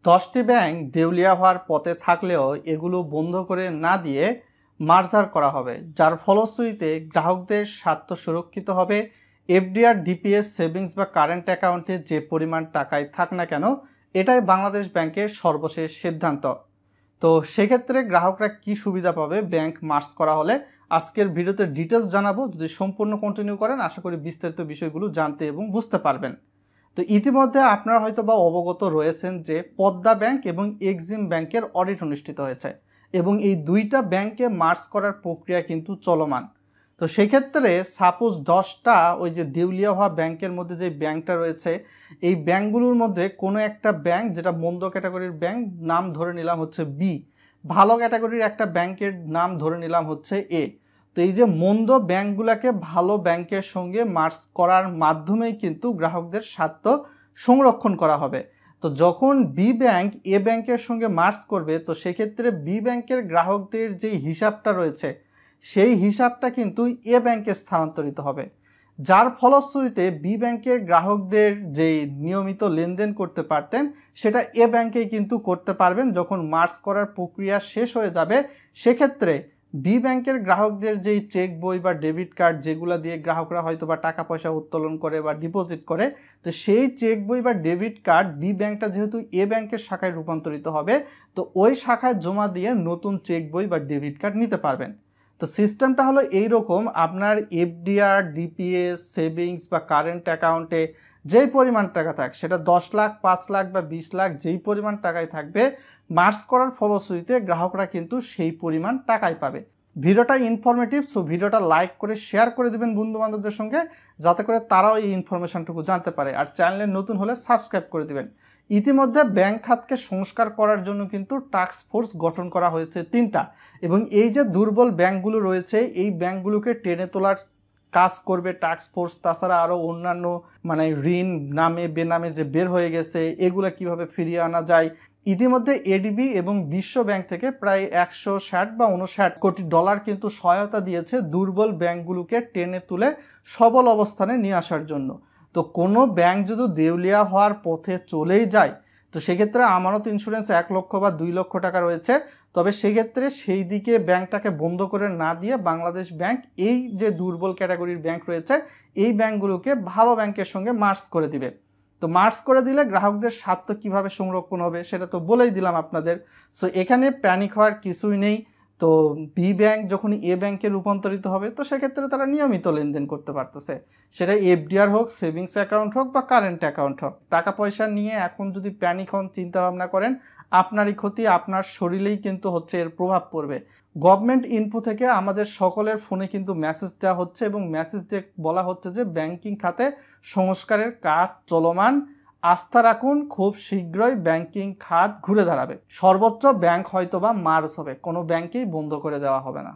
10টি ব্যাংক দেউলিয়া হওয়ার পথে থাকলেও এগুলো বন্ধ করে না দিয়ে মার্জার করা হবে, যার ফলশ্রুতিতে গ্রাহকদের স্বার্থ সুরক্ষিত হবে। এফডিআর, ডিপিএস, সেভিংস বা কারেন্ট অ্যাকাউন্টে যে পরিমাণ টাকাই থাক না কেন, এটাই বাংলাদেশ ব্যাংকের সর্বশেষ সিদ্ধান্ত। তো সেক্ষেত্রে গ্রাহকরা কি সুবিধা পাবে ব্যাংক মার্জ করা হলে, আজকের ভিডিওতে ডিটেলস জানাবো। যদি সম্পূর্ণ কন্টিনিউ করেন আশা করি বিস্তারিত বিষয়গুলো জানতে এবং বুঝতে পারবেন। তো ইতিমধ্যে আপনারা হয়তো বা অবগত রয়েছেন যে পদ্মা ব্যাংক এবং এক্সিম ব্যাংকের অডিট অনুষ্ঠিত হয়েছে এবং এই দুইটা ব্যাংকে মার্জ করার প্রক্রিয়া কিন্তু চলমান। তো সেক্ষেত্রে সাপোজ 10টা ওই যে দেউলিয়া হওয়া ব্যাংকের মধ্যে যে ব্যাংকটা রয়েছে, এই ব্যাংকগুলোর মধ্যে কোনো একটা ব্যাংক, যেটা মন্দ ক্যাটাগরির ব্যাংক, নাম ধরে নিলাম হচ্ছে বি, ভালো ক্যাটাগরির একটা ব্যাংকের নাম ধরে নিলাম হচ্ছে এ। তো এই যে মন্দ ব্যাংকগুলোকে ভালো ব্যাংকের সঙ্গে মার্জ করার মাধ্যমেই কিন্তু গ্রাহকদের স্বার্থ সংরক্ষণ করা হবে। তো যখন বি ব্যাংক এ ব্যাংকের সঙ্গে মার্জ করবে, তো সেক্ষেত্রে বি ব্যাংকের গ্রাহকদের যে হিসাবটা রয়েছে সেই হিসাবটা কিন্তু এ ব্যাংকে স্থানান্তরিত হবে, যার ফলশ্রুতিতে বি ব্যাংকের গ্রাহকদের যেই নিয়মিত লেনদেন করতে পারতেন সেটা এ ব্যাংকেই কিন্তু করতে পারবেন। যখন মার্জ করার প্রক্রিয়া শেষ হয়ে যাবে, সেক্ষেত্রে বি ব্যাংকের গ্রাহকদের যেই চেক বই বা ডেবিট কার্ড, যেগুলো দিয়ে গ্রাহকরা হয়তো বা টাকা পয়সা উত্তোলন করে বা ডিপোজিট করে, তো সেই চেক বই বা ডেবিট কার্ড বি ব্যাংকটা যেহেতু এ ব্যাংকের শাখায় রূপান্তরিত হবে, তো ওই শাখায় জমা দিয়ে নতুন চেক বই বা ডেবিট কার্ড নিতে পারবেন। তো সিস্টেমটা হলো এইরকম, আপনার এফডিআর, ডিপিএস, সেভিংস বা কারেন্ট অ্যাকাউন্টে যেই পরিমাণ টাকা থাক, সেটা 10 লাখ, 5 লাখ বা 20 লাখ, যেই পরিমাণ টাকায় থাকবে, মার্জ করার ফলশ্রুতিতে গ্রাহকরা কিন্তু সেই পরিমাণ টাকাই পাবে। ভিডিওটা ইনফরমেটিভ, সো ভিডিওটা লাইক করে শেয়ার করে দেবেন বন্ধু বান্ধবদের সঙ্গে, যাতে করে তারাও এই ইনফরমেশনটুকু জানতে পারে। আর চ্যানেলে নতুন হলে সাবস্ক্রাইব করে দেবেন। ইতিমধ্যে ব্যাংক খাতকে সংস্কার করার জন্য কিন্তু টাস্ক ফোর্স গঠন করা হয়েছে 3টা, এবং এই যে দুর্বল ব্যাংকগুলো রয়েছে এই ব্যাংকগুলোকে টেনে তোলার কাজ করবে টাস্ক ফোর্স। তাছাড়া আরও অন্যান্য ঋণ নামে বেনামে যে বের হয়ে গেছে, এগুলো কিভাবে ফিরিয়ে আনা যায়। ইতিমধ্যে এডিবি এবং বিশ্ব ব্যাংক থেকে প্রায় 160 বা 59 কোটি ডলার কিন্তু সহায়তা দিয়েছে দুর্বল ব্যাংকগুলোকে টেনে তুলে সবল অবস্থানে নিয়ে আসার জন্য। তো কোনো ব্যাংক যদি দেউলিয়া হওয়ার পথে চলেই যায়, তো সেক্ষেত্রে আমানত ইন্স্যুরেন্স 1 লক্ষ বা 2 লক্ষ টাকা রয়েছে, তবে সেক্ষেত্রে সেই দিকে ব্যাংকটাকে বন্ধ করে না দিয়ে বাংলাদেশ ব্যাংক এই যে দুর্বল ক্যাটাগরির ব্যাংক রয়েছে এই ব্যাংকগুলোকে ভালো ব্যাংকের সঙ্গে মার্জ করে দিবে। তো মার্জ করে দিলে গ্রাহকদের স্বার্থ কিভাবে সংরক্ষণ হবে সেটা তো বলেই দিলাম আপনাদের। সো এখানে প্যানিক হওয়ার কিছুই নেই। তো বি ব্যাংক যখন এ ব্যাংকে রূপান্তরিত হবে, তো সেক্ষেত্রে তারা নিয়মিত লেনদেন করতে পারতেছে, সেটা এফডিআর হোক, সেভিংস অ্যাকাউন্ট হোক বা কারেন্ট অ্যাকাউন্ট হোক। টাকা পয়সা নিয়ে এখন যদি প্যানিক হন, চিন্তা ভাবনা করেন, আপনারই ক্ষতি, আপনার শরীরেই কিন্তু হচ্ছে এর প্রভাব পড়বে। গভর্নমেন্ট ইনফো থেকে আমাদের সকলের ফোনে কিন্তু মেসেজ দেওয়া হচ্ছে এবং মেসেজ দিয়ে বলা হচ্ছে যে ব্যাংকিং খাতে সংস্কারের কাজ চলমান, আস্থা রাখুন, খুব শীঘ্রই ব্যাংকিং খাত ঘুরে দাঁড়াবে। সর্বোচ্চ ব্যাংক হয়তোবা মার্জ হবে, কোনো ব্যাংকেই বন্ধ করে দেওয়া হবে না।